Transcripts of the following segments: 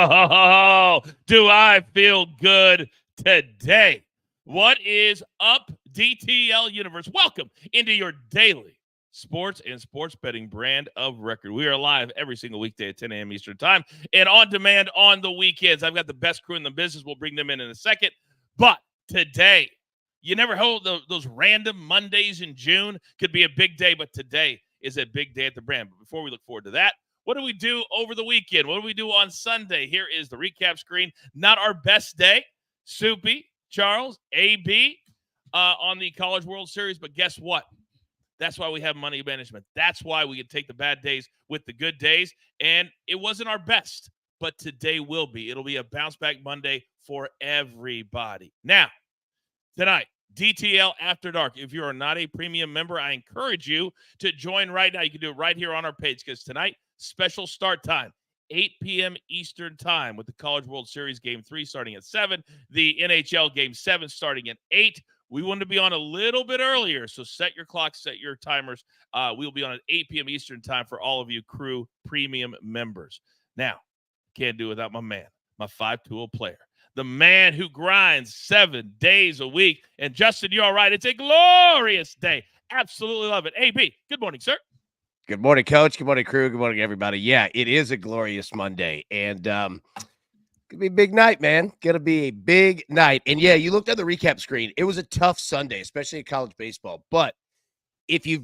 Oh, do I feel good today? What is up, DTL Universe? Welcome into your daily sports and sports betting brand of record. We are live every single weekday at 10 a.m. Eastern time and on demand on the weekends. I've got the best crew in the business. We'll bring them in a second. But today, you never hold those random Mondays in June. Could be a big day, but today is a big day at the brand. But before we look forward to that, what do we do over the weekend? What do we do on Sunday? Here is the recap screen. Not our best day. Soupy, Charles, AB on the College World Series. But guess what? That's why we have money management. That's why we can take the bad days with the good days. And it wasn't our best, but today will be. It'll be a bounce back Monday for everybody. Now, tonight, DTL After Dark. If you are not a premium member, I encourage you to join right now. You can do it right here on our page because tonight, special start time, 8 p.m. Eastern time with the College World Series Game 3 starting at 7, the NHL Game 7 starting at 8. We wanted to be on a little bit earlier, so set your clocks, set your timers. We'll be on at 8 p.m. Eastern time for all of you crew premium members. Now, can't do without my man, my 5-tool player. The man who grinds 7 days a week. And Justin, you're all right. It's a glorious day. Absolutely love it. AB, good morning, sir. Good morning, Coach. Good morning, crew. Good morning, everybody. Yeah, it is a glorious Monday. And gonna be a big night, man. Gonna be a big night. And yeah, you looked at the recap screen. It was a tough Sunday, especially in college baseball. But if you've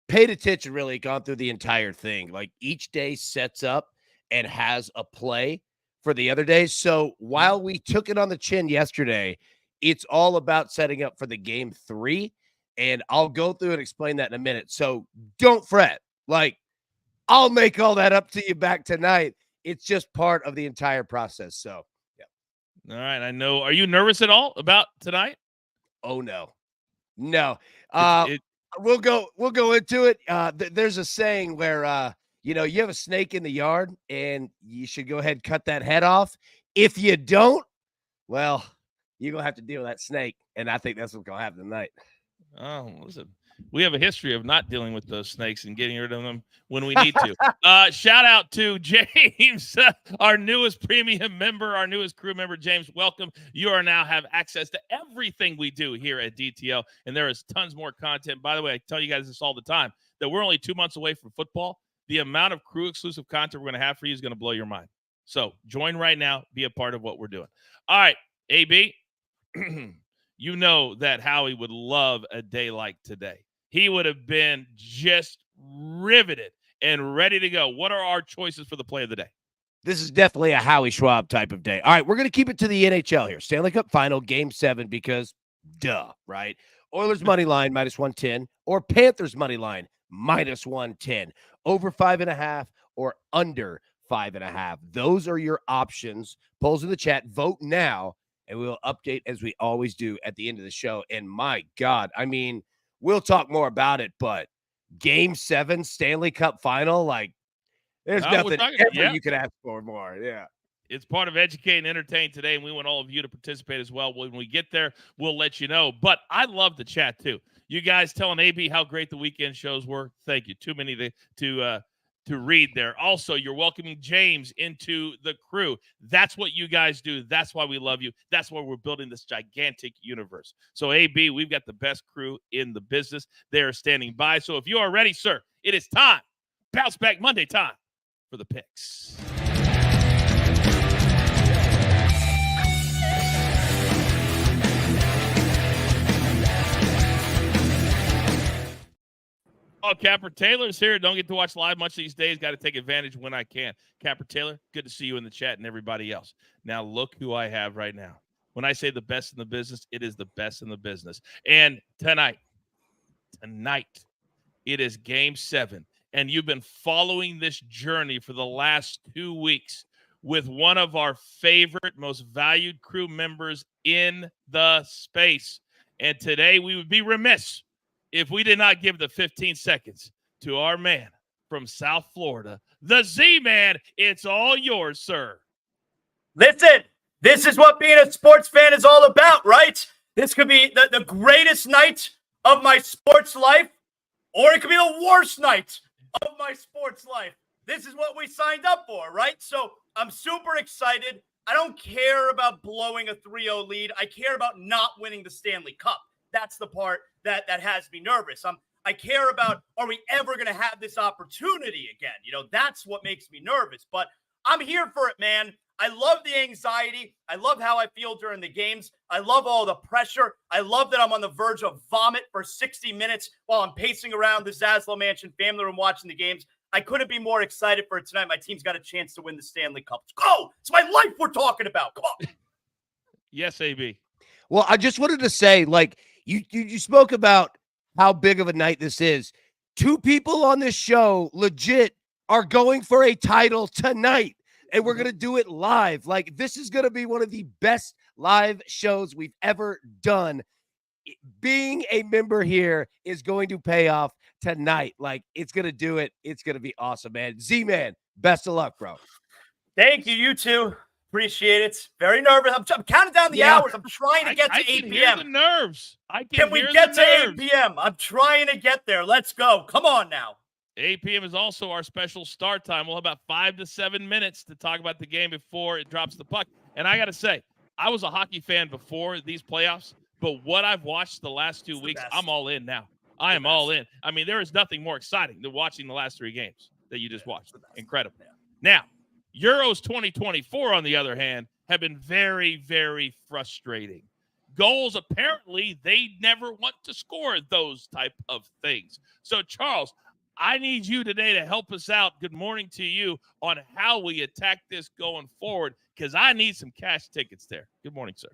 paid attention, really gone through the entire thing, like each day sets up and has a play for the other days. So while we took it on the chin yesterday, it's all about setting up for the Game 3. And I'll go through and explain that in a minute. So don't fret. Like, I'll make all that up to you back tonight. It's just part of the entire process. So, yeah. All right. I know. Are you nervous at all about tonight? Oh, no. We'll go into it. There's a saying where, you have a snake in the yard and you should go ahead and cut that head off. If you don't, well, you're going to have to deal with that snake. And I think that's what's going to happen tonight. Oh, listen. We have a history of not dealing with those snakes and getting rid of them when we need to. Shout out to James, our newest premium member, our newest crew member. James, welcome. You are now have access to everything we do here at DTL, and there is tons more content. By the way, I tell you guys this all the time, that we're only 2 months away from football. The amount of crew-exclusive content we're going to have for you is going to blow your mind. So join right now. Be a part of what we're doing. All right, AB. You know that Howie would love a day like today. He would have been just riveted and ready to go. What are our choices for the play of the day? This is definitely a Howie Schwab type of day. All right, we're going to keep it to the NHL here. Stanley Cup Final, Game 7, because duh, right? Oilers money line, -110, or Panthers money line, -110. Over 5.5 or under 5.5. Those are your options. Polls in the chat. Vote now. And we'll update as we always do at the end of the show. And my God, I mean, we'll talk more about it, but Game 7 Stanley Cup Final, like, there's nothing ever you could ask for more. Yeah. It's part of Educate and Entertain today, and we want all of you to participate as well. When we get there, we'll let you know. But I love the chat, too. You guys telling AB how great the weekend shows were. Thank you. Too many to read there. Also, you're welcoming James into the crew. That's what you guys do. That's why we love you. That's why we're building this gigantic universe. So, AB, we've got the best crew in the business. They are standing by. So, if you are ready, sir, it is time. Bounce Back Monday time for the picks. Oh, Capper Taylor's here. Don't get to watch live much these days. Got to take advantage when I can. Capper Taylor, good to see you in the chat and everybody else. Now, look who I have right now. When I say the best in the business, it is the best in the business. And tonight, it is Game 7. And you've been following this journey for the last 2 weeks with one of our favorite, most valued crew members in the space. And today we would be remiss if we did not give the 15 seconds to our man from South Florida, the Z-Man. It's all yours, sir. Listen, this is what being a sports fan is all about, right? This could be the greatest night of my sports life, or it could be the worst night of my sports life. This is what we signed up for, right? So I'm super excited. I don't care about blowing a 3-0 lead. I care about not winning the Stanley Cup. That's the part that has me nervous. I care about, are we ever going to have this opportunity again? That's what makes me nervous. But I'm here for it, man. I love the anxiety. I love how I feel during the games. I love all the pressure. I love that I'm on the verge of vomit for 60 minutes while I'm pacing around the Zaslow Mansion family room watching the games. I couldn't be more excited for it tonight. My team's got a chance to win the Stanley Cup. Let's go. It's my life we're talking about. Come on. Yes, AB. Well, I just wanted to say, like, you spoke about how big of a night this is. Two people on this show legit are going for a title tonight, and we're going to do it live. Like, this is going to be one of the best live shows we've ever done. Being a member here is going to pay off tonight. Like, it's going to do it. It's going to be awesome, man. Z-Man, best of luck, bro. Thank you. You too. Appreciate it. Very nervous. I'm counting down the hours. I'm trying to get to 8 p.m. The nerves. Can we get to 8 p.m.? I'm trying to get there. Let's go. Come on now. 8 p.m. is also our special start time. We'll have about 5 to 7 minutes to talk about the game before it drops the puck. And I got to say, I was a hockey fan before these playoffs, but what I've watched the last 2 weeks, I'm all in now. I am all in. I mean, there is nothing more exciting than watching the last 3 games that you just watched. Incredible. Now, Euros 2024, on the other hand, have been very, very frustrating. Goals, apparently, they never want to score those type of things. So, Charles, I need you today to help us out. Good morning to you on how we attack this going forward, because I need some cash tickets there. Good morning, sir.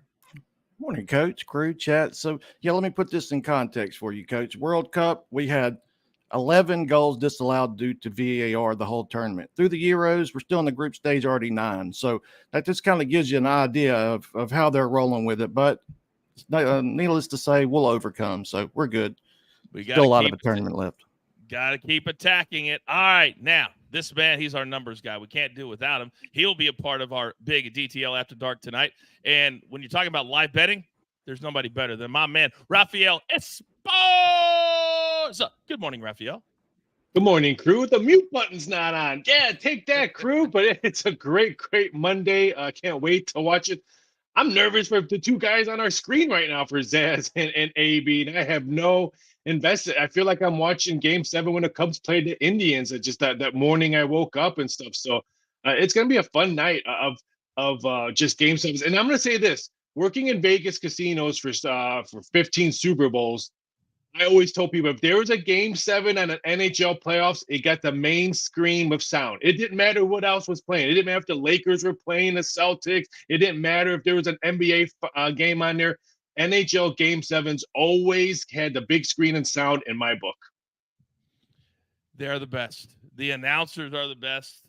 Morning, Coach, crew, chat. So, let me put this in context for you, Coach. World Cup, we had 11 goals disallowed due to VAR the whole tournament. Through the Euros, we're still in the group stage, already 9. So that just kind of gives you an idea of how they're rolling with it. But needless to say, we'll overcome. So we're good. We got still a lot of a tournament left. Got to keep attacking it. All right. Now, this man, he's our numbers guy. We can't do it without him. He'll be a part of our big DTL After Dark tonight. And when you're talking about live betting, there's nobody better than my man, Rafael Esposa. Good morning, Rafael. Good morning, crew. The mute button's not on. Yeah, take that, crew. But it's a great, great Monday. I can't wait to watch it. I'm nervous for the 2 guys on our screen right now for Zaz and AB. And I have no invested. I feel like I'm watching Game 7 when the Cubs played the Indians. Just that morning I woke up and stuff. So it's going to be a fun night of just Game 7s. And I'm going to say this. Working in Vegas casinos for 15 Super Bowls, I always told people, if there was a Game 7 on an NHL playoffs, it got the main screen with sound. It didn't matter what else was playing. It didn't matter if the Lakers were playing the Celtics. It didn't matter if there was an NBA game on there. NHL Game 7s always had the big screen and sound in my book. They're the best. The announcers are the best.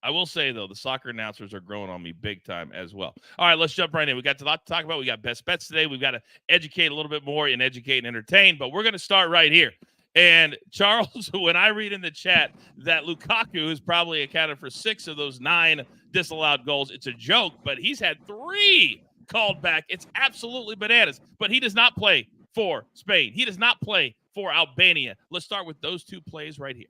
I will say, though, the soccer announcers are growing on me big time as well. All right, let's jump right in. We got a lot to talk about. We got best bets today. We've got to educate a little bit more and educate and entertain, but we're going to start right here. And, Charles, when I read in the chat that Lukaku has probably accounted for 6 of those 9 disallowed goals, it's a joke, but he's had 3 called back. It's absolutely bananas. But he does not play for Spain. He does not play for Albania. Let's start with those 2 plays right here.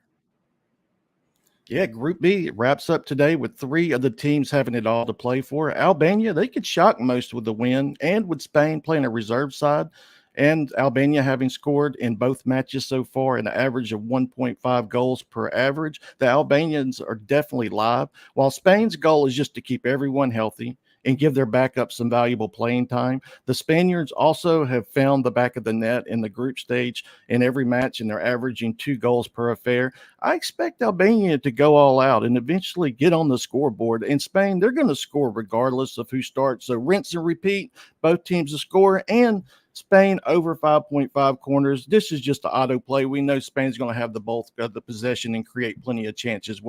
Yeah, Group B wraps up today with 3 of the teams having it all to play for. Albania, they could shock most with the win, and with Spain playing a reserve side, and Albania having scored in both matches so far an average of 1.5 goals per average. The Albanians are definitely live, while Spain's goal is just to keep everyone healthy and give their backup some valuable playing time. The Spaniards also have found the back of the net in the group stage in every match, and they're averaging 2 goals per affair. I expect Albania to go all out and eventually get on the scoreboard. In Spain, they're going to score regardless of who starts. So rinse and repeat, both teams to score, and Spain over 5.5 corners. This is just an auto play. We know Spain's going to have the bulk of the possession and create plenty of chances,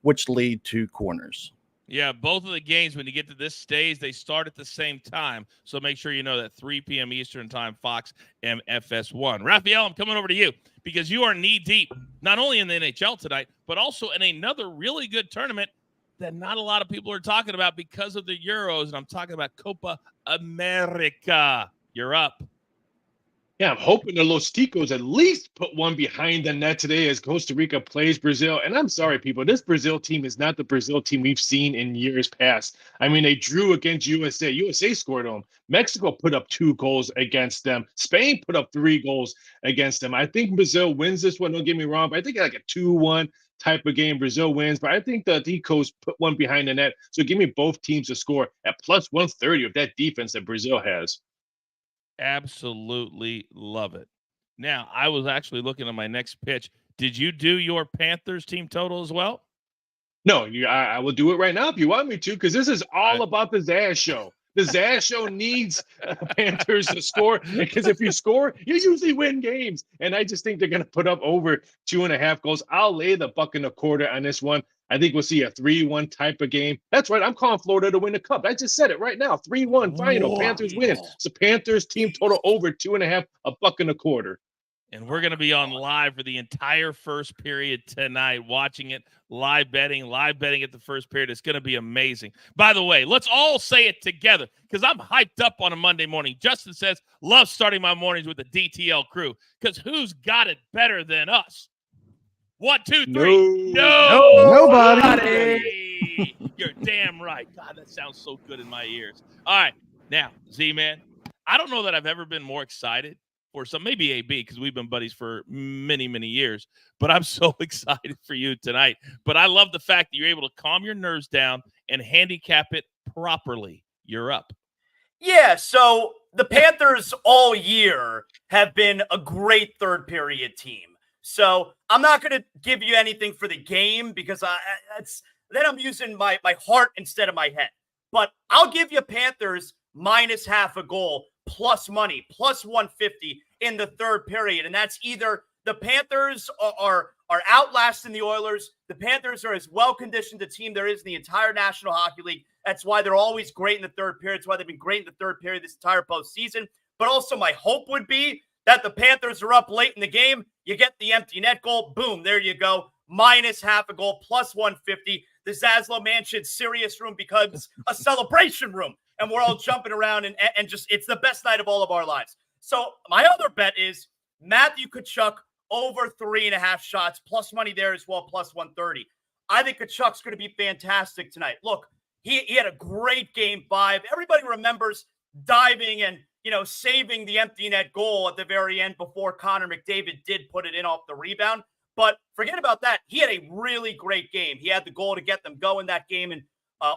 which lead to corners. Yeah, both of the games, when you get to this stage, they start at the same time. So make sure you know that 3 p.m. Eastern time, Fox and FS1. Rafael, I'm coming over to you because you are knee-deep, not only in the NHL tonight, but also in another really good tournament that not a lot of people are talking about because of the Euros, and I'm talking about Copa America. You're up. Yeah, I'm hoping the Los Ticos at least put one behind the net today as Costa Rica plays Brazil. And I'm sorry, people, this Brazil team is not the Brazil team we've seen in years past. I mean, they drew against USA. USA scored on them. Mexico put up 2 goals against them. Spain put up 3 goals against them. I think Brazil wins this one. Don't get me wrong, but I think like a 2-1 type of game. Brazil wins, but I think the Ticos put one behind the net. So give me both teams to score at plus 130 of that defense that Brazil has. Absolutely love it. Now, I was actually looking at my next pitch. Did you do your Panthers team total as well? No, I will do it right now if you want me to, because this is all about the Zaz show. The Zaz show needs Panthers to score, because if you score, you usually win games. And I just think they're going to put up over 2.5 goals. I'll lay the $1.25 on this one. I think we'll see a 3-1 type of game. That's right. I'm calling Florida to win the cup. I just said it right now. 3-1 final. Whoa. Panthers win. So Panthers team total over 2.5, $1.25. And we're going to be on live for the entire first period tonight, watching it, live betting at the first period. It's going to be amazing. By the way, let's all say it together because I'm hyped up on a Monday morning. Justin says, love starting my mornings with the DTL crew because who's got it better than us? 1, 2, 3. Nobody. You're damn right. God, that sounds so good in my ears. All right. Now, Z-Man, I don't know that I've ever been more excited for some, maybe AB, because we've been buddies for many, many years. But I'm so excited for you tonight. But I love the fact that you're able to calm your nerves down and handicap it properly. You're up. Yeah, so the Panthers all year have been a great third period team. So I'm not going to give you anything for the game because then I'm using my heart instead of my head. But I'll give you Panthers minus half a goal plus money, plus 150 in the third period. And that's either the Panthers are outlasting the Oilers. The Panthers are as well-conditioned a team there is in the entire National Hockey League. That's why they're always great in the third period. That's why they've been great in the third period this entire postseason. But also my hope would be that the Panthers are up late in the game. You get the empty net goal. Boom, there you go. Minus half a goal, plus 150. The Zaslow Mansion Serious Room becomes a celebration room. And we're all jumping around and just, it's the best night of all of our lives. So my other bet is Matthew Tkachuk over 3.5 shots, plus money there as well, plus 130. I think Tkachuk's going to be fantastic tonight. Look, he had a great game 5. Everybody remembers diving and, saving the empty net goal at the very end before Connor McDavid did put it in off the rebound. But forget about that. He had a really great game. He had the goal to get them going that game and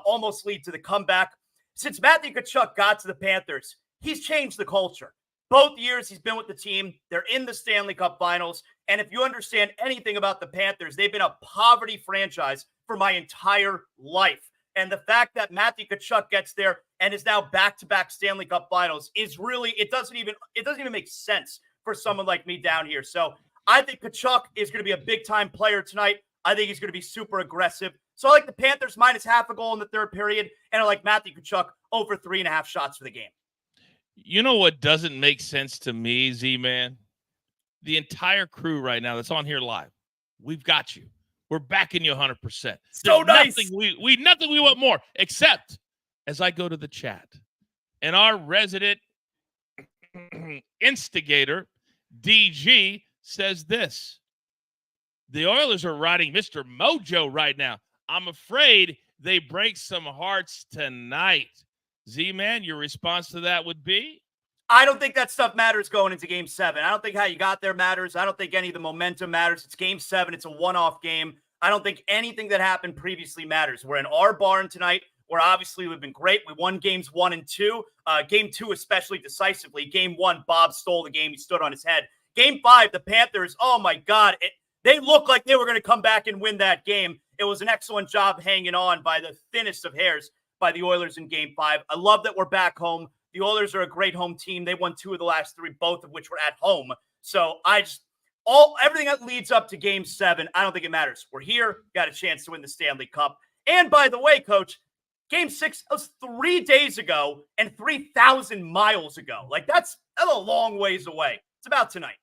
almost lead to the comeback. Since Matthew Tkachuk got to the Panthers, he's changed the culture. Both years he's been with the team. They're in the Stanley Cup Finals. And if you understand anything about the Panthers, they've been a poverty franchise for my entire life. And the fact that Matthew Tkachuk gets there and is now back-to-back Stanley Cup Finals is really, it doesn't even make sense for someone like me down here. So I think Tkachuk is going to be a big-time player tonight. I think he's going to be super aggressive. So I like the Panthers minus half a goal in the third period, and I like Matthew Tkachuk over 3.5 shots for the game. You know what doesn't make sense to me, Z-Man? The entire crew right now that's on here live, we've got you. We're backing you 100%. So nice. Nothing we want more, except as I go to the chat, and our resident instigator, DG, says this. The Oilers are riding Mr. Mojo right now. I'm afraid they break some hearts tonight. Z-Man, your response to that would be? I don't think that stuff matters going into Game 7. I don't think how you got there matters. I don't think any of the momentum matters. It's Game 7. It's a one-off game. I don't think anything that happened previously matters. We're in our barn tonight, where obviously we've been great. We won Games 1 and 2. Game 2 especially decisively. Game 1, Bob stole the game. He stood on his head. Game 5, the Panthers, oh my God, they looked like they were going to come back and win that game. It was an excellent job hanging on by the thinnest of hairs by the Oilers in Game 5. I love that we're back home. The Oilers are a great home team. They won 2 of the last 3, both of which were at home. So everything that leads up to Game 7, I don't think it matters. We're here, got a chance to win the Stanley Cup. And by the way, Coach, Game 6 was 3 days ago and 3,000 miles ago. Like that's a long ways away. It's about tonight.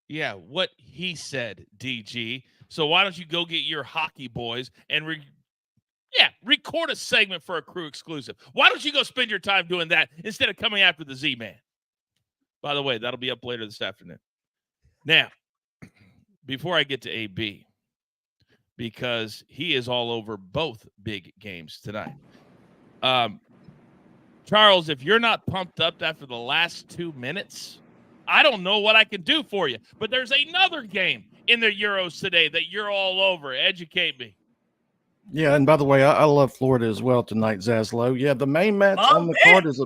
Yeah, what he said, DG. So why don't you go get your hockey boys and record a segment for a crew exclusive. Why don't you go spend your time doing that instead of coming after the Z-Man? By the way, that'll be up later this afternoon. Now, before I get to AB, because he is all over both big games tonight. Charles, if you're not pumped up after the last 2 minutes, I don't know what I can do for you. But there's another game in the Euros today that you're all over. Educate me. Yeah, and by the way, I love Florida as well tonight, Zaslow. Yeah, the main match on the card is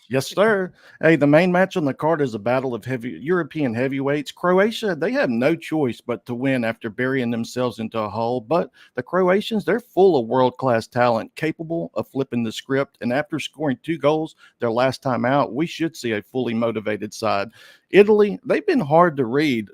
yes, sir. Hey, the main match on the card is a battle of European heavyweights. Croatia, they have no choice but to win after burying themselves into a hole. But the Croatians, they're full of world-class talent, capable of flipping the script. And after scoring 2 goals their last time out, we should see a fully motivated side. Italy, they've been hard to read.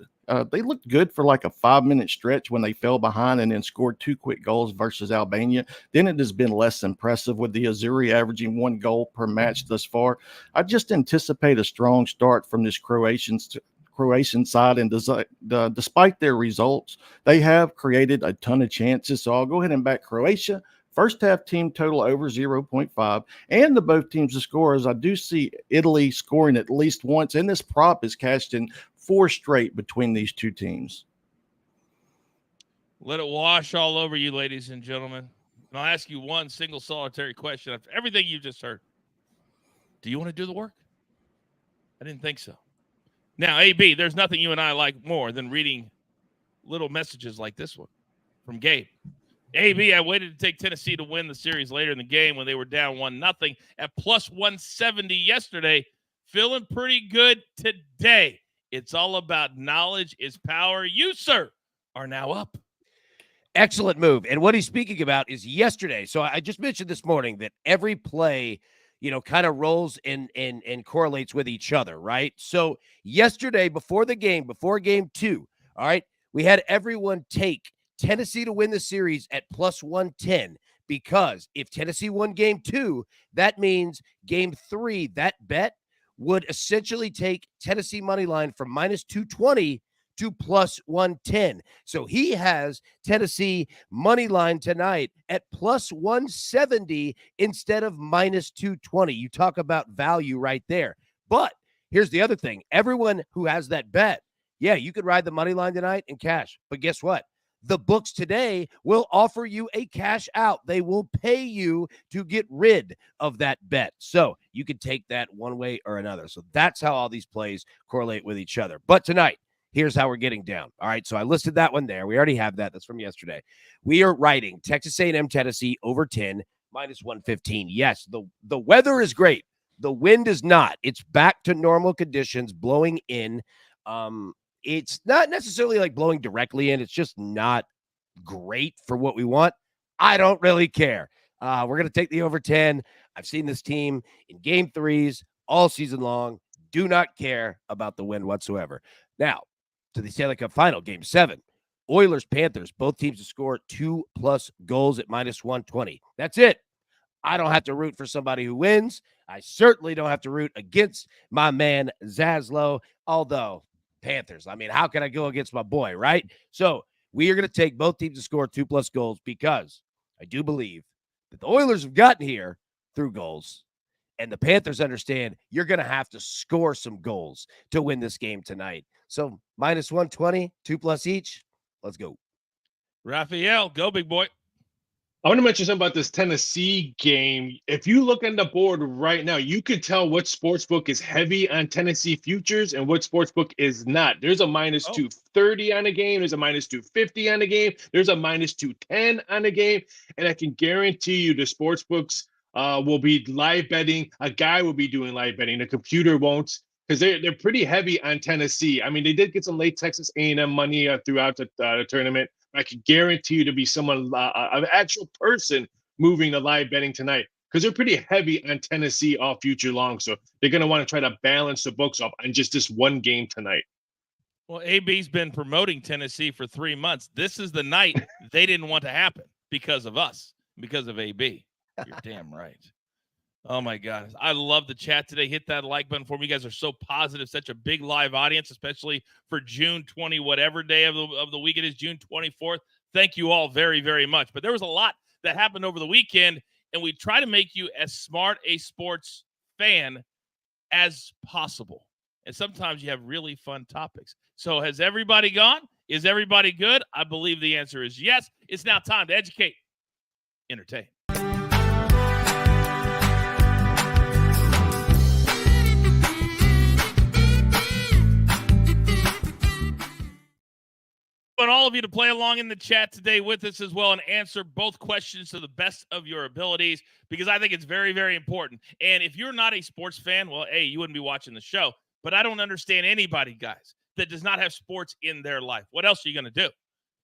They looked good for like a 5-minute stretch when they fell behind and then scored 2 quick goals versus Albania. Then it has been less impressive with the Azzurri averaging 1 goal per match thus far. I just anticipate a strong start from this Croatian side, and despite their results, they have created a ton of chances. So I'll go ahead and back Croatia. First half team total over 0.5, and the both teams to score, as I do see Italy scoring at least once, and this prop is cashed in 4 straight between these two teams. Let it wash all over you, ladies and gentlemen. And I'll ask you one single solitary question after everything you just heard. Do you want to do the work? I didn't think so. Now, AB, there's nothing you and I like more than reading little messages like this one from Gabe. AB, I waited to take Tennessee to win the series later in the game when they were down 1-0 at plus 170 yesterday. Feeling pretty good today. It's all about knowledge is power. You, sir, are now up. Excellent move. And what he's speaking about is yesterday. So I just mentioned this morning that every play, kind of rolls and correlates with each other, right? So yesterday, before game 2, all right, we had everyone take Tennessee to win the series at plus 110, because if Tennessee won game 2, that means game 3, that bet would essentially take Tennessee money line from minus 220 to plus 110. So he has Tennessee money line tonight at plus 170 instead of minus 220. You talk about value right there. But here's the other thing. Everyone who has that bet, yeah, you could ride the money line tonight and cash. But guess what? The books today will offer you a cash out. They will pay you to get rid of that bet. So you can take that one way or another. So that's how all these plays correlate with each other. But tonight, here's how we're getting down. All right, so I listed that one there. We already have that. That's from yesterday. We are writing Texas A&M Tennessee over 10, minus 115. Yes, the weather is great. The wind is not. It's back to normal conditions, blowing in. It's not necessarily like blowing directly in. It's just not great for what we want. I don't really care. We're going to take the over 10. I've seen this team in game 3s all season long. Do not care about the win whatsoever. Now, to the Stanley Cup final, game 7. Oilers, Panthers, both teams to score 2+ goals at minus 120. That's it. I don't have to root for somebody who wins. I certainly don't have to root against my man Zaslow, although Panthers. I mean, how can I go against my boy, right? So we are going to take both teams to score 2+ goals, because I do believe that the Oilers have gotten here through goals, and the Panthers understand you're going to have to score some goals to win this game tonight. So minus 120, 2+ each. Let's go. Raphael, go big boy. I want to mention something about this Tennessee game. If you look on the board right now, you can tell what sportsbook is heavy on Tennessee futures and what sportsbook is not. There's a minus 230 on the game. There's a minus 250 on the game. There's a minus 210 on the game. And I can guarantee you the sportsbooks will be live betting. A guy will be doing live betting. The computer won't, because they're pretty heavy on Tennessee. I mean, they did get some late Texas A&M money throughout the tournament. I can guarantee you to be someone, an actual person moving the live betting tonight, because they're pretty heavy on Tennessee all future long. So they're going to want to try to balance the books up on just this one game tonight. Well, AB's been promoting Tennessee for 3 months. This is the night they didn't want to happen because of us, because of AB. You're damn right. Oh, my God. I love the chat today. Hit that like button for me. You guys are so positive. Such a big live audience, especially for June 20, whatever day of the week it is, June 24th. Thank you all very, very much. But there was a lot that happened over the weekend, and we try to make you as smart a sports fan as possible. and sometimes you have really fun topics. So has everybody gone? Is everybody good? I believe the answer is yes. It's now time to educate, entertain. Want all of you to play along in the chat today with us as well and answer both questions to the best of your abilities, because I think it's very, very important. And if you're not a sports fan, well, hey, you wouldn't be watching the show. But I don't understand anybody, guys, that does not have sports in their life. What else are you going to do?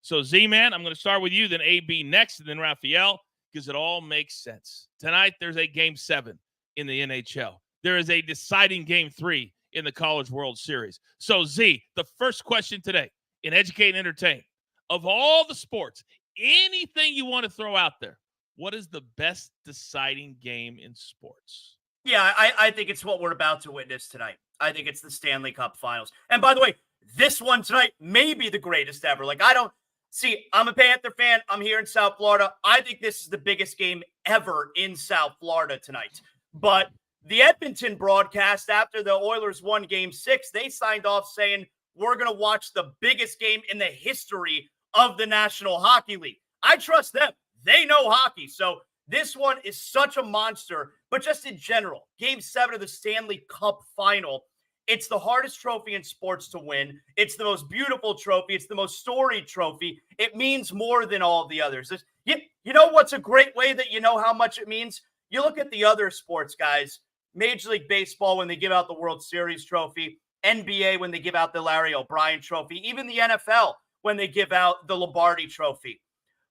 So, Z-Man, I'm going to start with you, then AB next, and then Raphael, because it all makes sense. Tonight, there's a Game 7 in the NHL. There is a deciding Game 3 in the College World Series. So, Z, the first question today, in Educate and Entertain, of all the sports, anything you want to throw out there, what is the best deciding game in sports? Yeah, I think it's what we're about to witness tonight. I think it's the Stanley Cup Finals. And by the way, this one tonight may be the greatest ever. I'm a Panther fan. I'm here in South Florida. I think this is the biggest game ever in South Florida tonight. But the Edmonton broadcast, after the Oilers won Game 6, they signed off saying, we're going to watch the biggest game in the history of the National Hockey League. I trust them. They know hockey. So this one is such a monster. But just in general, Game 7 of the Stanley Cup Final, it's the hardest trophy in sports to win. It's the most beautiful trophy. It's the most storied trophy. It means more than all of the others. You know what's a great way that you know how much it means? You look at the other sports, guys. Major League Baseball, when they give out the World Series trophy. NBA, when they give out the Larry O'Brien trophy, even the NFL, when they give out the Lombardi trophy.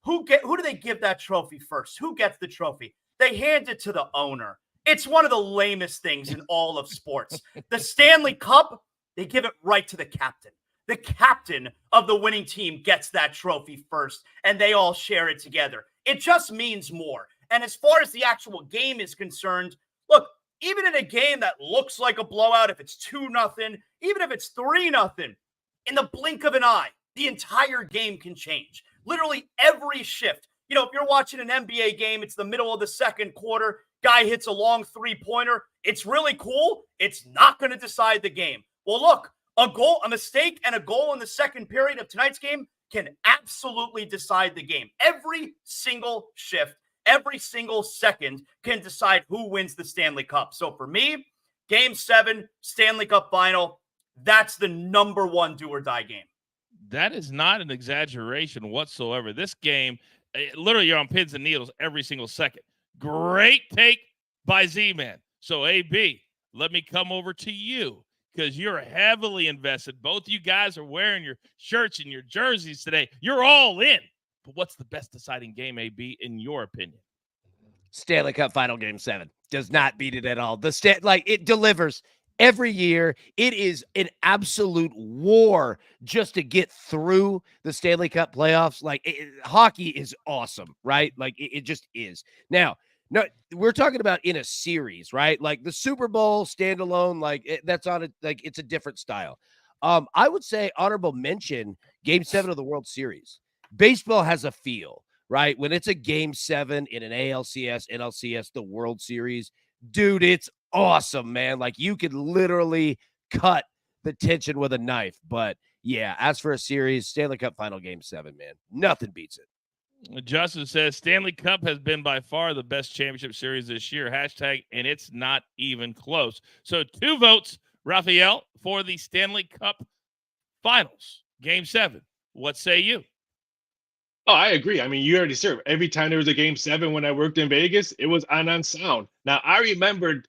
Who do they give that trophy first? Who gets the trophy? They hand it to the owner. It's one of the lamest things in all of sports. The Stanley Cup, they give it right to the captain. The captain of the winning team gets that trophy first, and they all share it together. It just means more. And as far as the actual game is concerned, look, even in a game that looks like a blowout, if it's 2-0, even if it's 3-0, in the blink of an eye, the entire game can change. Literally every shift. You know, if you're watching an NBA game, it's the middle of the second quarter, guy hits a long three-pointer. It's really cool. It's not going to decide the game. Well, look, a mistake and a goal in the second period of tonight's game can absolutely decide the game. Every single shift, every single second can decide who wins the Stanley Cup. So for me, Game 7, Stanley Cup Final, that's the number one do-or-die game. That is not an exaggeration whatsoever. This game, literally you're on pins and needles every single second. Great take by Z-Man. So, AB, let me come over to you because you're heavily invested. Both you guys are wearing your shirts and your jerseys today. You're all in. But what's the best deciding game, AB, in your opinion? Stanley Cup Final Game 7. Does not beat it at all. It delivers every year. It is an absolute war just to get through the Stanley Cup playoffs. Hockey is awesome, right? It just is. Now, no, we're talking about in a series, right? Like the Super Bowl standalone, that's on it. It's a different style. I would say honorable mention Game 7 of the World Series. Baseball has a feel, right? When it's a Game 7 in an ALCS, NLCS, the World Series, dude, it's awesome, man. You could literally cut the tension with a knife. But yeah, as for a series, Stanley Cup Final Game 7, man, nothing beats it. Justin says Stanley Cup has been by far the best championship series this year. Hashtag, and it's not even close. So 2 votes, Raphael, for the Stanley Cup Finals, Game 7. What say you? Oh, I agree. I mean, you already said every time there was a Game 7 when I worked in Vegas, it was on sound. Now, I remembered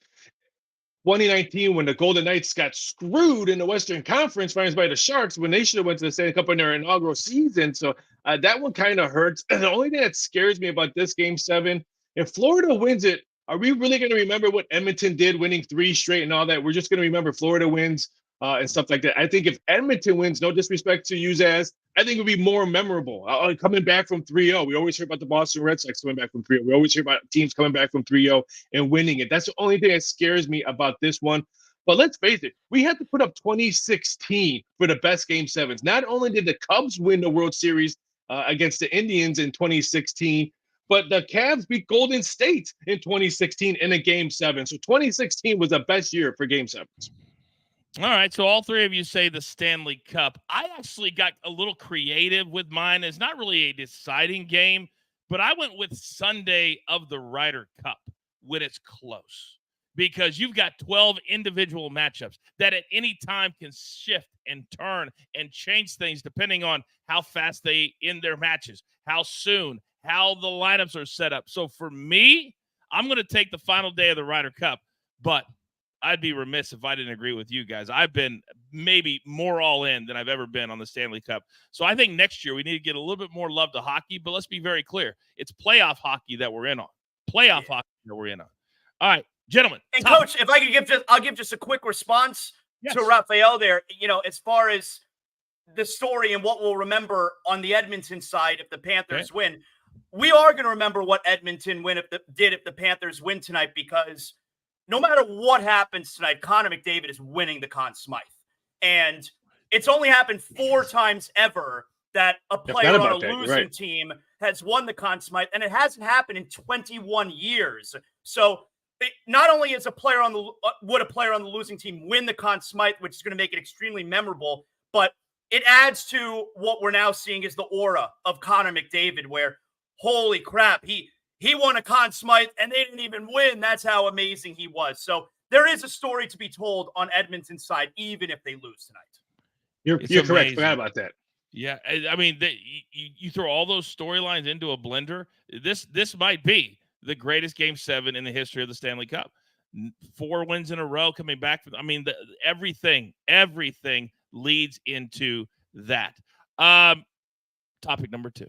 2019 when the Golden Knights got screwed in the Western Conference Finals by the Sharks when they should have went to the Stanley Cup in their inaugural season. So that one kind of hurts. The only thing that scares me about this Game 7, if Florida wins it, are we really going to remember what Edmonton did, winning 3 straight and all that? We're just going to remember Florida wins and stuff like that. I think if Edmonton wins, no disrespect to you, Zaz, I think it would be more memorable. Coming back from 3-0. We always hear about the Boston Red Sox coming back from 3-0. We always hear about teams coming back from 3-0 and winning it. That's the only thing that scares me about this one. But let's face it, we had to put up 2016 for the best Game 7s. Not only did the Cubs win the World Series against the Indians in 2016, but the Cavs beat Golden State in 2016 in a Game 7. So 2016 was the best year for Game 7s. All right, so all three of you say the Stanley Cup. I actually got a little creative with mine. It's not really a deciding game, but I went with Sunday of the Ryder Cup when it's close because you've got 12 individual matchups that at any time can shift and turn and change things depending on how fast they end their matches, how soon, how the lineups are set up. So for me, I'm going to take the final day of the Ryder Cup, but I'd be remiss if I didn't agree with you guys. I've been maybe more all in than I've ever been on the Stanley Cup. So I think next year we need to get a little bit more love to hockey, but let's be very clear. It's playoff hockey that we're in on. Hockey that we're in on. All right, gentlemen. And Coach, if I could I'll give just a quick response to Raphael there. As far as the story and what we'll remember on the Edmonton side if the Panthers win, we are going to remember what Edmonton did if the Panthers win tonight, because no matter what happens tonight, Connor McDavid is winning the Conn Smythe. And it's only happened 4 times ever that a player on a losing team has won the Conn Smythe, and it hasn't happened in 21 years. So not only is would a player on the losing team win the Conn Smythe, which is going to make it extremely memorable, but it adds to what we're now seeing is the aura of Connor McDavid, where, holy crap, he won a Conn Smythe and they didn't even win. That's how amazing he was. So there is a story to be told on Edmonton's side, even if they lose tonight. You're correct. Forgot about that. Yeah, I mean, you throw all those storylines into a blender. This might be the greatest Game 7 in the history of the Stanley Cup. 4 wins in a row coming back. Everything leads into that. Topic number 2.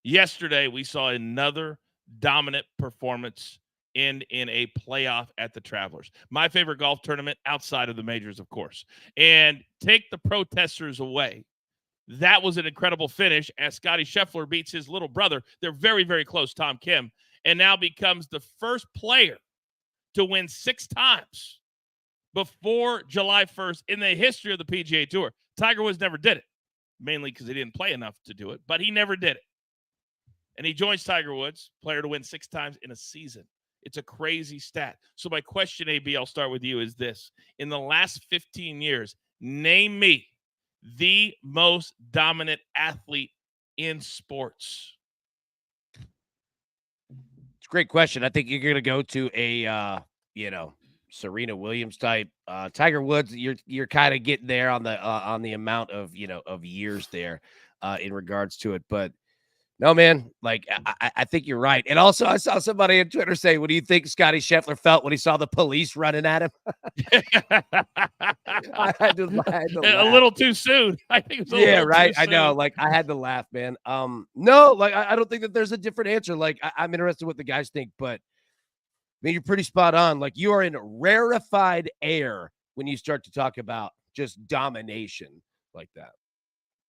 Yesterday, we saw another dominant performance in a playoff at the Travelers. My favorite golf tournament outside of the majors, of course. And take the protesters away. That was an incredible finish as Scotty Scheffler beats his little brother. They're very, very close, Tom Kim, and now becomes the first player to win 6 times before July 1st in the history of the PGA Tour. Tiger Woods never did it, mainly because he didn't play enough to do it, but he never did it. And he joins Tiger Woods, player to win 6 times in a season. It's a crazy stat. So my question, AB, I'll start with you, is this. In the last 15 years, name me the most dominant athlete in sports. It's a great question. I think you're going to go to a, Serena Williams type. Tiger Woods, you're kind of getting there on the amount of, of years there in regards to it. But no, man, I think you're right. And also, I saw somebody on Twitter say, what do you think Scotty Scheffler felt when he saw the police running at him? I had to laugh. A little too soon. I think it was right. I know. I had to laugh, man. No, I don't think that there's a different answer. I'm interested in what the guys think, but I mean, you're pretty spot on. You are in rarefied air when you start to talk about just domination like that.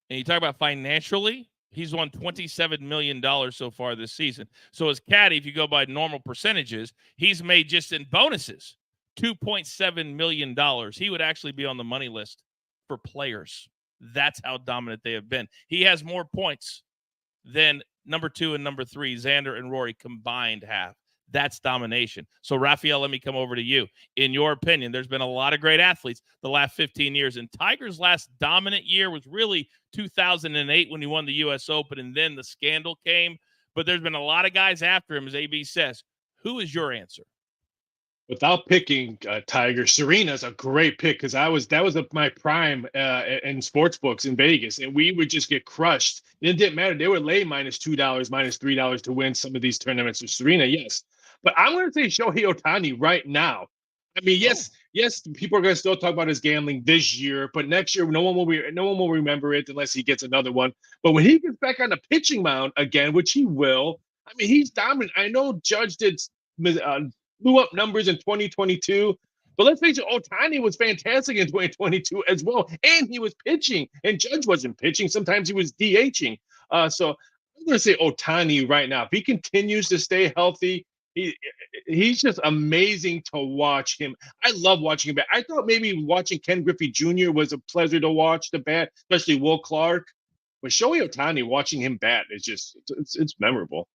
And you talk about financially, he's won $27 million so far this season. So as caddy, if you go by normal percentages, he's made just in bonuses $2.7 million. He would actually be on the money list for players. That's how dominant they have been. He has more points than number 2 and number 3, Xander and Rory combined have. That's domination. So, Raphael, let me come over to you. In your opinion, there's been a lot of great athletes the last 15 years, and Tiger's last dominant year was really 2008 when he won the U.S. Open, and then the scandal came. But there's been a lot of guys after him, as AB says. Who is your answer? Without picking Tiger, Serena's a great pick because that was my prime in sports books in Vegas, and we would just get crushed. It didn't matter; they would lay -$2, -$3 to win some of these tournaments. So Serena, yes, but I'm going to say Shohei Ohtani right now. I mean, yes, people are going to still talk about his gambling this year, but next year no one will remember it unless he gets another one. But when he gets back on the pitching mound again, which he will, I mean, he's dominant. I know Judge did. Blew up numbers in 2022, but let's face it, Ohtani was fantastic in 2022 as well, and he was pitching, and Judge wasn't pitching. Sometimes he was DHing. So I'm going to say Ohtani right now. If he continues to stay healthy, he's just amazing to watch him. I love watching him bat. I thought maybe watching Ken Griffey Jr. was a pleasure to watch the bat, especially Will Clark. But Shohei Ohtani, watching him bat is just it's memorable.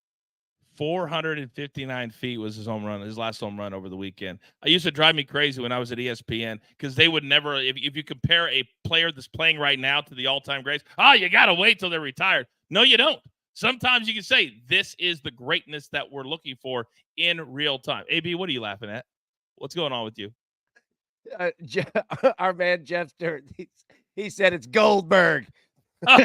459 feet was his home run, his last home run over the weekend. It used to drive me crazy when I was at ESPN because they would never, if you compare a player that's playing right now to the all-time greats, you got to wait till they're retired. No, you don't. Sometimes you can say this is the greatness that we're looking for in real time. AB, what are you laughing at? What's going on with you? Our man Jeff Stern, he said it's Goldberg. Oh,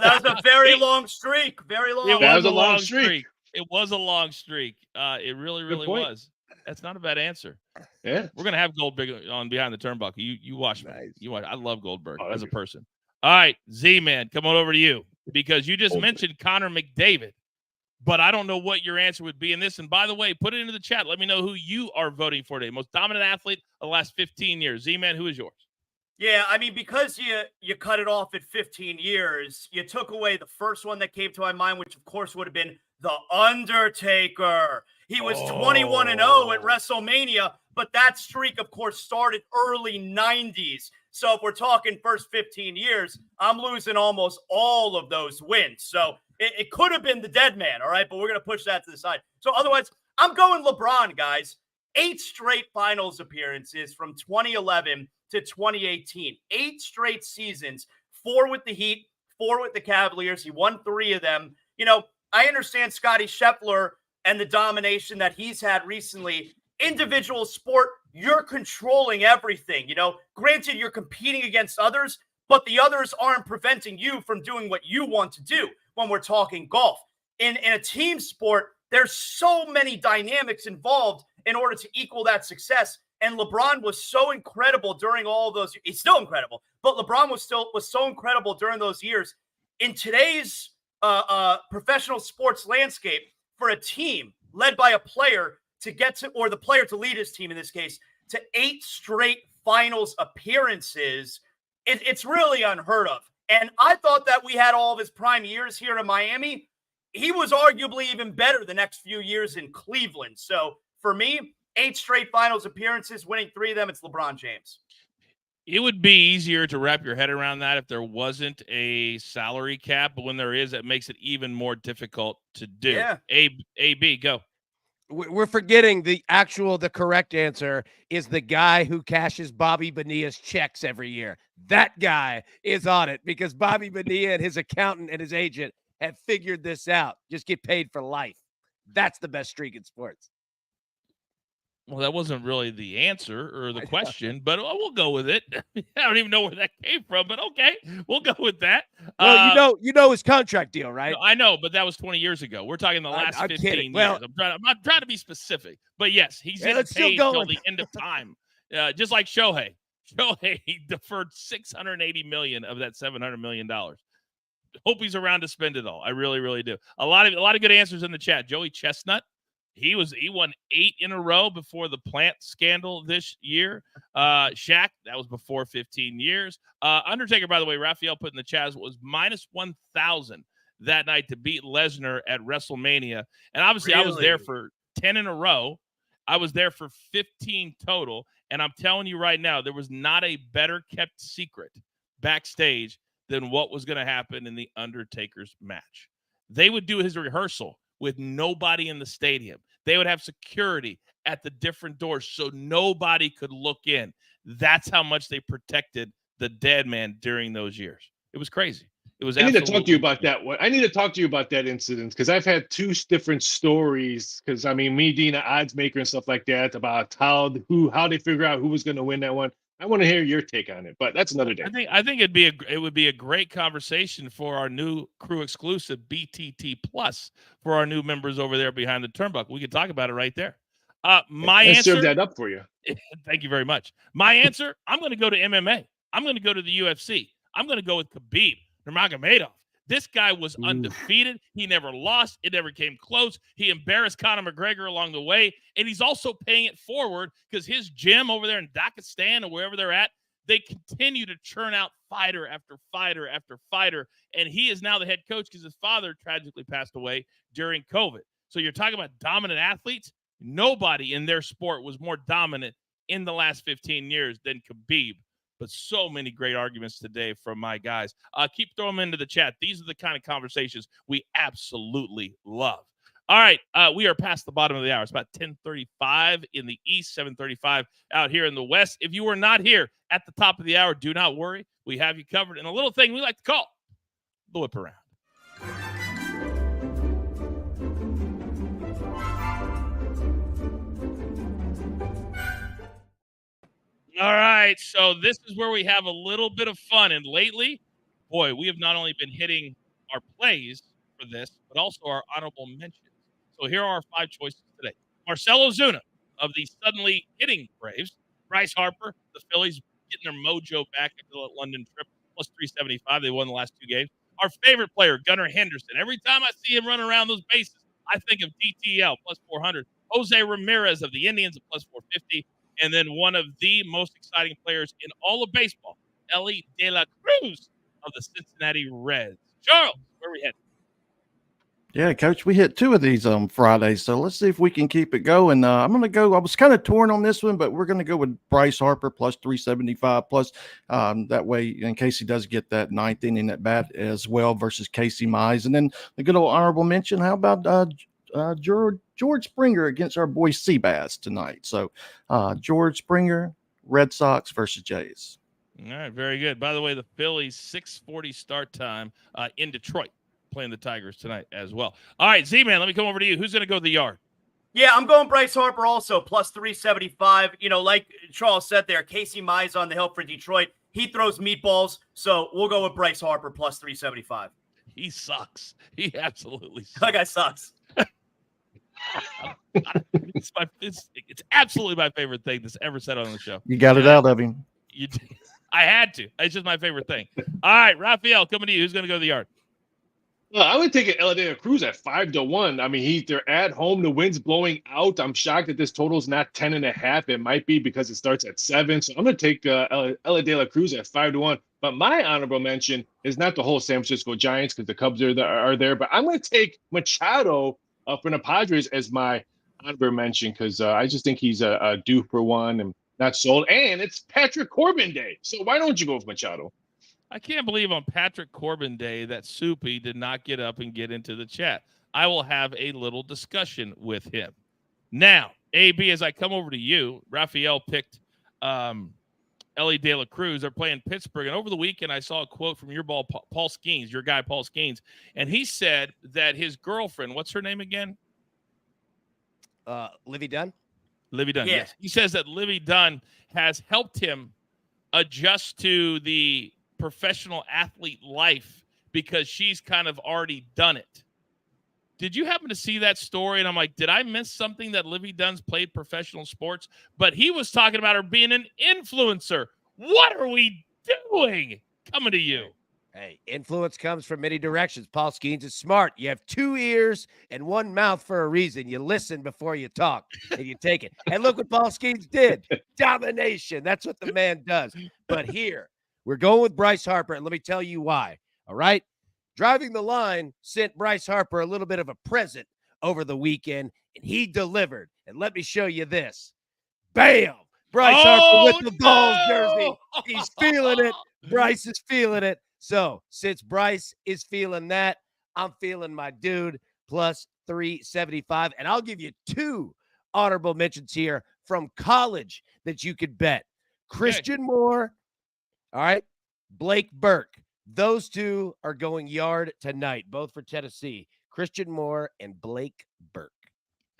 that was a very long streak. Very long. It was a long streak. It was a long streak. It really, really was. That's not a bad answer. Yeah. We're going to have Goldberg on Behind the Turnbuckle. You watch me. Nice. You watch. I love Goldberg as a person. All right, Z-Man, come on over to you because you just mentioned Connor McDavid, but I don't know what your answer would be in this. And by the way, put it into the chat. Let me know who you are voting for today. Most dominant athlete of the last 15 years. Z-Man, who is yours? Yeah, I mean, because you cut it off at 15 years, you took away the first one that came to my mind, which of course would have been The Undertaker. He was 21-0 at WrestleMania, but that streak, of course, started early 90s. So if we're talking first 15 years, I'm losing almost all of those wins. So it could have been the dead man, all right? But we're going to push that to the side. So otherwise, I'm going LeBron, guys. 8 straight finals appearances from 2011 to 2018. 8 straight seasons, 4 with the Heat, 4 with the Cavaliers. He won 3 of them. You know, I understand Scottie Scheffler and the domination that he's had recently. Individual sport, you're controlling everything. You know, granted, you're competing against others, but the others aren't preventing you from doing what you want to do when we're talking golf. In a team sport, there's so many dynamics involved in order to equal that success. And LeBron was so incredible during all of those. He's still incredible, but LeBron was so incredible during those years. In today's professional sports landscape, for a team led by a player to get to, or the player to lead his team in this case, to 8 straight finals appearances, it's really unheard of. And I thought that we had all of his prime years here in Miami. He was arguably even better the next few years in Cleveland. So for me, 8 straight finals appearances, winning 3 of them, it's LeBron James. It would be easier to wrap your head around that if there wasn't a salary cap, but when there is, it makes it even more difficult to do. Yeah. AB, go. We're forgetting the correct answer is the guy who cashes Bobby Bonilla's checks every year. That guy is on it because Bobby Bonilla and his accountant and his agent have figured this out. Just get paid for life. That's the best streak in sports. Well, that wasn't really the answer or the question, but we'll go with it. I don't even know where that came from, but okay, we'll go with that. Well, you know his contract deal, right? I know, but that was 20 years ago. We're talking the last 15 years. Well, I'm not trying to be specific, but yes, he's getting paid till the end of time, just like Shohei. Shohei deferred $680 million of that $700 million. Hope he's around to spend it all. I really, really do. A lot of good answers in the chat. Joey Chestnut. He won 8 in a row before the plant scandal this year. Shaq, that was before 15 years. Undertaker, by the way, Raphael put in the chat, was minus 1,000 that night to beat Lesnar at WrestleMania. And obviously I was there for 10 in a row. I was there for 15 total. And I'm telling you right now, there was not a better kept secret backstage than what was going to happen in the Undertaker's match. They would do his rehearsal with nobody in the stadium. They would have security at the different doors so nobody could look in. That's how much they protected the dead man during those years. It was crazy. It was. I need to talk to you about that one. I need to talk to you about that incident because I've had 2 different stories. Because I mean, me being an odds maker and stuff like that about how they figure out who was going to win that one. I want to hear your take on it, but that's another day. I think it would be a great conversation for our new crew exclusive BTT Plus for our new members over there behind the turnbuckle. We could talk about it right there. My Let's answer. serve that up for you. Thank you very much. My answer. I'm going to go to MMA. I'm going to go to the UFC. I'm going to go with Khabib Nurmagomedov. This guy was undefeated. He never lost. It never came close. He embarrassed Conor McGregor along the way. And he's also paying it forward because his gym over there in Dagestan or wherever they're at, they continue to churn out fighter after fighter after fighter. And he is now the head coach because his father tragically passed away during COVID. So you're talking about dominant athletes. Nobody in their sport was more dominant in the last 15 years than Khabib. But so many great arguments today from my guys. Keep throwing them into the chat. These are the kind of conversations we absolutely love. All right, we are past the bottom of the hour. It's about 10:35 in the East, 7:35 out here in the West. If you were not here at the top of the hour, do not worry. We have you covered in a little thing we like to call the whip around. All right, so this is where we have a little bit of fun. And lately, boy, we have not only been hitting our plays for this, but also our honorable mentions. So here are our 5 choices today. Marcell Ozuna of the suddenly hitting Braves. Bryce Harper, the Phillies getting their mojo back after the London trip, plus 375. They won the last 2 games. Our favorite player, Gunnar Henderson. Every time I see him run around those bases, I think of DTL, plus 400. Jose Ramirez of the Indians at plus 450. And then one of the most exciting players in all of baseball, Ellie De La Cruz of the Cincinnati Reds. Charles, where are we headed? Yeah, Coach, we hit 2 of these on Friday, so let's see if we can keep it going. I'm going to go. I was kind of torn on this one, but we're going to go with Bryce Harper plus 375 plus. That way, in case he does get that 9th inning at bat as well versus Casey Mize, and then the good old honorable mention. How about George Springer against our boy Seabass tonight? So George Springer, Red Sox versus Jays. All right, very good. By the way, the Phillies 6:40 start time in Detroit, playing the Tigers tonight as well. All right, Z-Man, let me come over to you. Who's going to go to the yard? Yeah, I'm going Bryce Harper also, plus 375. You know, like Charles said there, Casey Mize on the hill for Detroit. He throws meatballs, so we'll go with Bryce Harper plus 375. He sucks. He absolutely sucks. That guy sucks. It's absolutely my favorite thing that's ever said on the show. You got it out of him. I had to. It's just my favorite thing. All right, Raphael, coming to you. Who's going to go to the yard? I would take an Ellie De La Cruz at 5-1. I mean, they're at home. The wind's blowing out. I'm shocked that this total is not 10.5. It might be because it starts at 7. So I'm going to take Ellie De La Cruz at 5-1. But my honorable mention is not the whole San Francisco Giants because the Cubs are there. But I'm going to take Machado from the Padres as my honorable mention because I just think he's a due for one and not sold. And it's Patrick Corbin Day. So why don't you go with Machado? I can't believe on Patrick Corbin Day that Soupy did not get up and get into the chat. I will have a little discussion with him. Now, AB, as I come over to you, Raphael picked Ellie De La Cruz. They're playing Pittsburgh. And over the weekend, I saw a quote from your Paul Skeens, your guy, Paul Skeens. And he said that his girlfriend, what's her name again? Livy Dunn? Livy Dunn, Yeah. yes. He says that Livy Dunn has helped him adjust to the professional athlete life because she's kind of already done it. Did you happen to see that story? And I'm like, did I miss something that Livy Dunn's played professional sports? But he was talking about her being an influencer. What are we doing? Coming to you. Hey, influence comes from many directions. Paul Skeens is smart. You have 2 ears and 1 mouth for a reason. You listen before you talk, and you take it. And look what Paul Skeens did. Domination. That's what the man does. But here, we're going with Bryce Harper, and let me tell you why. All right? Driving the Line sent Bryce Harper a little bit of a present over the weekend, and he delivered. And let me show you this. Bam! Bryce Harper with the Balls jersey. He's feeling it. Bryce is feeling it. So since Bryce is feeling that, I'm feeling my dude plus 375. And I'll give you 2 honorable mentions here from college that you could bet. Christian Moore, all right, Blake Burke. Those 2 are going yard tonight, both for Tennessee. Christian Moore and Blake Burke.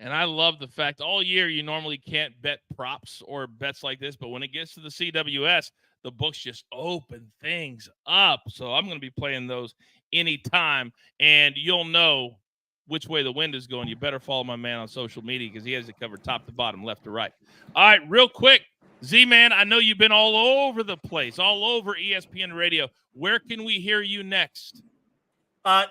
And I love the fact all year you normally can't bet props or bets like this, but when it gets to the CWS, the books just open things up. So I'm going to be playing those anytime, and you'll know which way the wind is going. You better follow my man on social media because he has it covered top to bottom, left to right. All right, real quick, Z-Man, I know you've been all over the place, all over ESPN Radio. Where can we hear you next?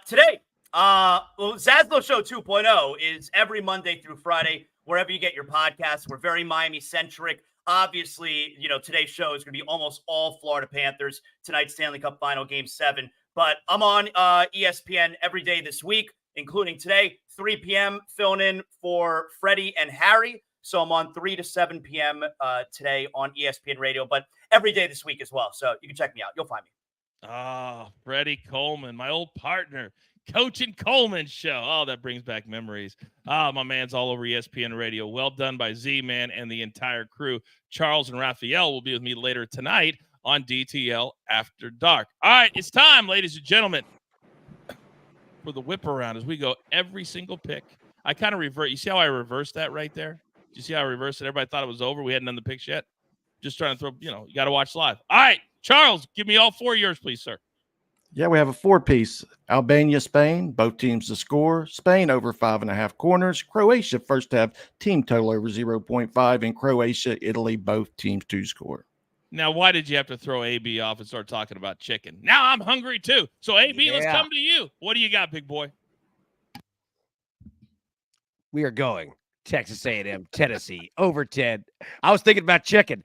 Today, Zaslow Show 2.0 is every Monday through Friday, wherever you get your podcasts. We're very Miami-centric. Obviously, you know, today's show is going to be almost all Florida Panthers. Tonight's Stanley Cup Final, Game 7. But I'm on ESPN every day this week, including today, 3 p.m., filling in for Freddie and Harry. So I'm on 3 to 7 p.m. Today on ESPN Radio, but every day this week as well. So you can check me out. You'll find me. Ah, Freddie Coleman, my old partner, Coach and Coleman show. Oh, that brings back memories. My man's all over ESPN Radio. Well done by Z-Man and the entire crew. Charles and Raphael will be with me later tonight on DTL After Dark. All right, it's time, ladies and gentlemen, for the whip around as we go every single pick. I kind of revert. You see how I reversed that right there? Did you see how I reversed it? Everybody thought it was over. We hadn't done the picks yet. Just trying to throw, you got to watch live. All right, Charles, give me all four of yours, please, sir. Yeah, we have a 4-piece. Albania, Spain, both teams to score. Spain over 5.5 corners. Croatia first half team total over 0.5. And Croatia, Italy, both teams to score. Now, why did you have to throw AB off and start talking about chicken? Now I'm hungry too. So AB, let's come to you. What do you got, big boy? We are going Texas A&M, Tennessee, over 10. I was thinking about chicken.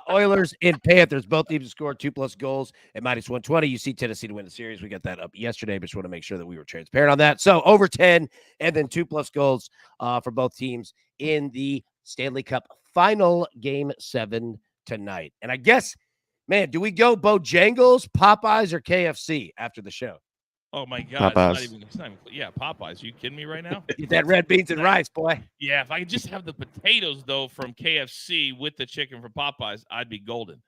Oilers and Panthers, both teams scored 2+ goals at -120. You see Tennessee to win the series. We got that up yesterday, but just want to make sure that we were transparent on that. So over 10 and then 2+ goals for both teams in the Stanley Cup final game 7 tonight. And I guess, man, do we go Bojangles, Popeyes, or KFC after the show? Oh, my God. Popeyes. It's not even, yeah, Popeyes. Are you kidding me right now? Get that red beans and rice, boy. Yeah, if I could just have the potatoes, though, from KFC with the chicken from Popeyes, I'd be golden.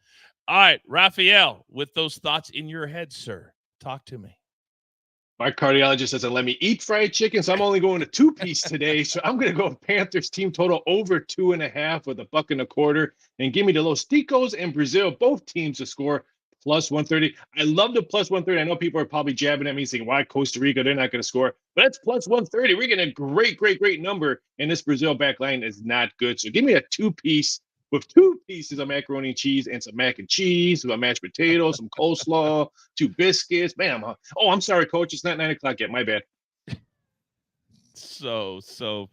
All right, Raphael, with those thoughts in your head, sir, talk to me. My cardiologist doesn't let me eat fried chicken, so I'm only going to 2-piece today. So I'm going to go Panthers team total over 2.5 with $1.25. And give me the Los Ticos and Brazil, both teams to score +130. I love the +130. I know people are probably jabbing at me saying, why Costa Rica? They're not going to score. But that's +130. We're getting a great number. And this Brazil back line is not good. So give me a 2-piece with 2 pieces of macaroni and cheese and some mac and cheese, some mashed potatoes, some coleslaw, 2 biscuits. Man, I'm sorry, Coach. It's not 9 o'clock yet. My bad. So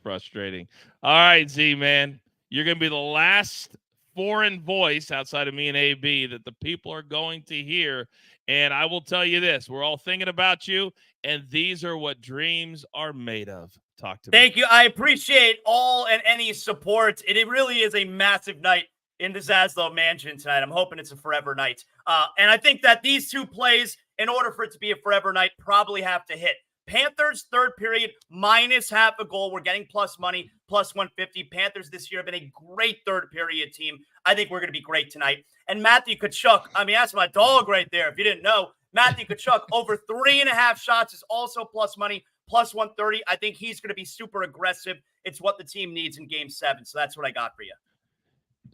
frustrating. All right, Z-Man. You're going to be the last foreign voice outside of me and AB that the people are going to hear. And I will tell you this. We're all thinking about you, and these are what dreams are made of. Talk to me. Thank you. I appreciate all and any support. It really is a massive night in the Zaslow mansion tonight. I'm hoping it's a forever night. And I think that these 2 plays, in order for it to be a forever night, probably have to hit. Panthers third period -0.5 goal. We're getting plus money, +150. Panthers this year have been a great third period team. I think we're going to be great tonight. And Matthew Tkachuk, I mean, that's my dog right there. If you didn't know, Matthew Tkachuk over 3.5 shots is also plus money, +130. I think he's going to be super aggressive. It's what the team needs in game 7. So that's what I got for you.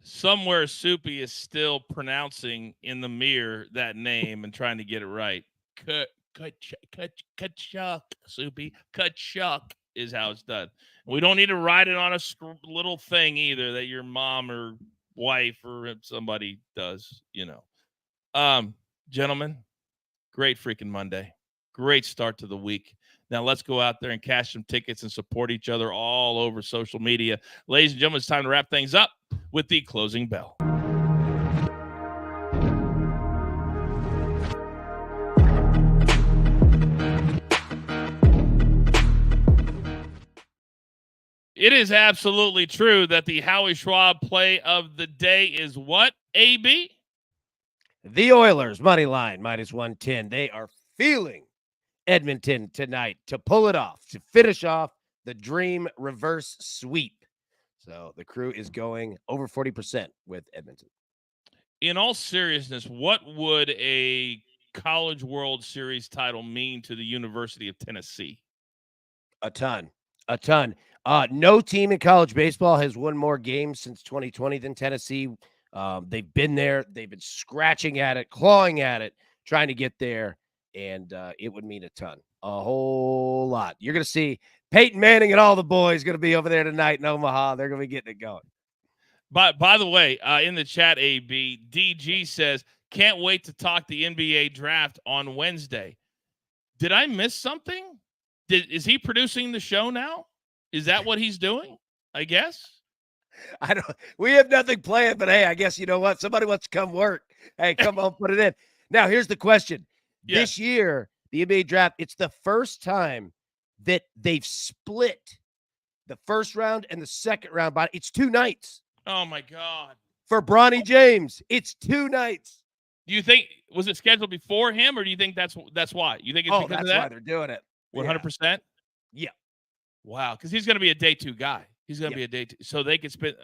Somewhere Soupy is still pronouncing in the mirror that name and trying to get it right. Kachuk, Soupy. Kachuk is how it's done. We don't need to write it on a little thing either that your mom or wife or somebody does, Gentlemen, great freaking Monday. Great start to the week. Now let's go out there and cash some tickets and support each other all over social media. Ladies and gentlemen, it's time to wrap things up with the closing bell. It is absolutely true that the Howie Schwab play of the day is what, AB? The Oilers, money line, -110. They are feeling Edmonton tonight to pull it off, to finish off the dream reverse sweep. So the crew is going over 40% with Edmonton. In all seriousness, what would a College World Series title mean to the University of Tennessee? A ton. No team in college baseball has won more games since 2020 than Tennessee. They've been there. They've been scratching at it, clawing at it, trying to get there, and it would mean a ton, a whole lot. You're going to see Peyton Manning and all the boys going to be over there tonight in Omaha. They're going to be getting it going. By the way, in the chat, AB, DG says, can't wait to talk the NBA draft on Wednesday. Did I miss something? Is he producing the show now? Is that what he's doing? I guess. We have nothing planned, but hey, I guess you know what? Somebody wants to come work. Hey, come on, put it in. Now, here's the question. Yeah. This year, the NBA draft, it's the first time that they've split the first round and the second round. But it's 2 nights. Oh my God. For Bronny James, it's 2 nights. Do you think was it scheduled before him, or do you think that's why? You think it's because of that? That's why they're doing it. 100%? Yeah. Wow, because he's going to be a day 2 guy. He's going to be a day 2. So they could spend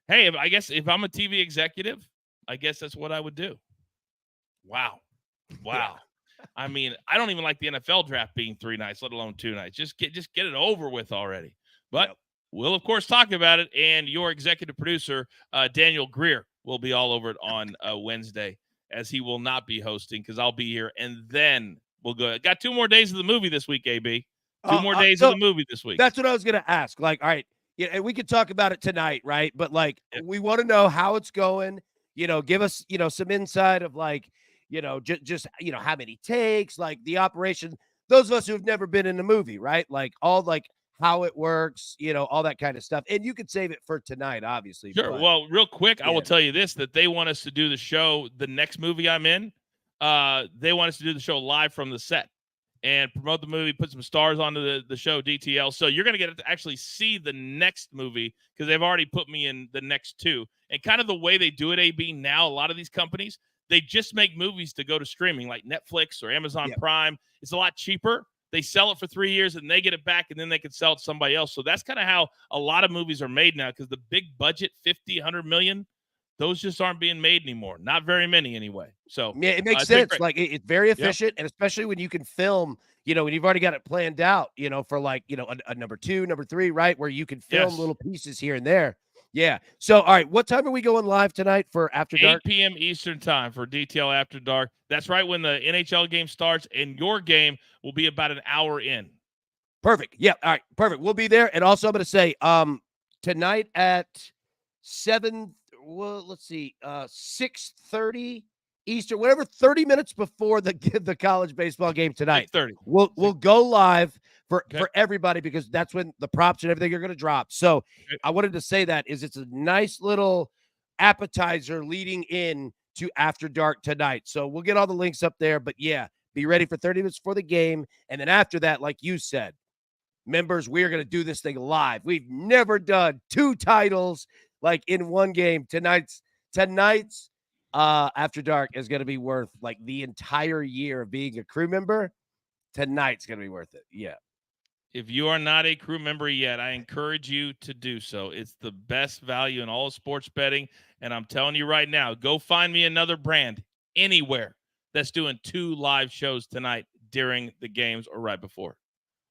hey, I guess if I'm a TV executive, I guess that's what I would do. Wow. Yeah. I mean, I don't even like the NFL draft being 3 nights, let alone 2 nights. Just get it over with already. But we'll, of course, talk about it. And your executive producer, Daniel Greer, will be all over it on Wednesday, as he will not be hosting because I'll be here. And then we'll go. Got 2 more days of the movie this week, AB. 2 more days of the movie this week. That's what I was going to ask. Like, all right, yeah, and we could talk about it tonight, right? But, like, we want to know how it's going. Give us, some insight of, like, just how many takes, like the operation. Those of us who have never been in a movie, right? Like, all, like, how it works, all that kind of stuff. And you could save it for tonight, obviously. Sure. Well, real quick, I will tell you this, that they want us to do the show, the next movie I'm in, they want us to do the show live from the set and promote the movie, put some stars onto the show, DTL. So you're going to get to actually see the next movie because they've already put me in the next 2. And kind of the way they do it, AB, now, a lot of these companies, they just make movies to go to streaming like Netflix or Amazon Prime. It's a lot cheaper. They sell it for 3 years and they get it back and then they can sell it to somebody else. So that's kind of how a lot of movies are made now because the big budget, 50, 100 million, those just aren't being made anymore. Not very many anyway. So yeah, it makes sense. Like it's very efficient. And especially when you can film, when you've already got it planned out, for like, a number 2, number 3, right? Where you can film little pieces here and there. Yeah. So, all right. What time are we going live tonight for After Dark? 8 p.m. Eastern time for DTL After Dark. That's right when the NHL game starts, and your game will be about an hour in. Perfect. Yeah. All right. Perfect. We'll be there. And also, I'm going to say tonight at 6:30 Eastern, whatever, 30 minutes before the college baseball game tonight. 6:30. We'll go live for everybody because that's when the props and everything are going to drop. So I wanted to say that it's a nice little appetizer leading in to After Dark tonight. So we'll get all the links up there. But yeah, be ready for 30 minutes for the game. And then after that, like you said, members, we are going to do this thing live. We've never done 2 titles like in one game. Tonight's After Dark is going to be worth like the entire year of being a crew member. Tonight's going to be worth it. Yeah. If you are not a crew member yet, I encourage you to do so. It's the best value in all of sports betting. And I'm telling you right now, go find me another brand anywhere that's doing 2 live shows tonight during the games or right before.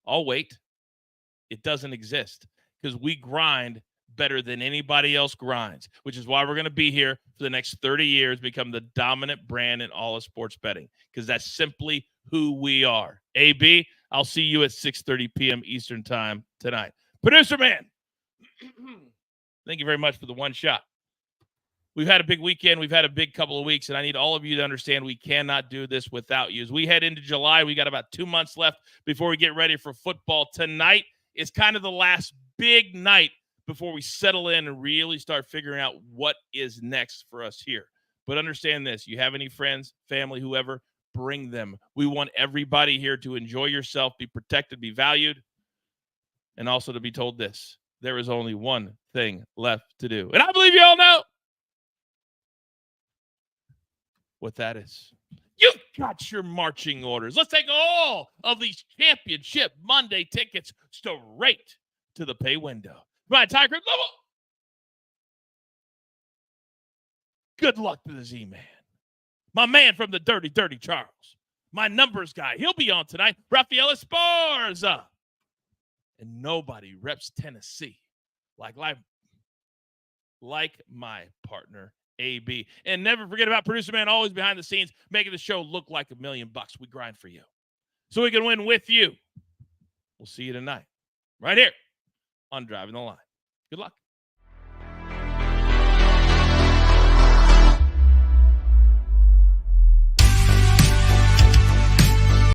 I'll wait. It doesn't exist because we grind better than anybody else grinds, which is why we're going to be here for the next 30 years, become the dominant brand in all of sports betting, because that's simply who we are. AB, I'll see you at 6:30 p.m. Eastern time tonight. Producer man, thank you very much for the one shot. We've had a big weekend. We've had a big couple of weeks, and I need all of you to understand we cannot do this without you. As we head into July, we got about 2 months left before we get ready for football. Tonight is kind of the last big night before we settle in and really start figuring out what is next for us here. But understand this, you have any friends, family, whoever, bring them. We want everybody here to enjoy yourself, be protected, be valued, and also to be told this, there is only one thing left to do. And I believe you all know what that is. You've got your marching orders. Let's take all of these championship Monday tickets straight to the pay window. Right, Tiger level. Good luck to the Z-Man. My man from the Dirty Charles. My numbers guy. He'll be on tonight. Rafael Esparza. And nobody reps Tennessee like my partner, AB. And never forget about producer man, always behind the scenes, making the show look like $1 million. We grind for you so we can win with you. We'll see you tonight right here on Driving the Line. Good luck.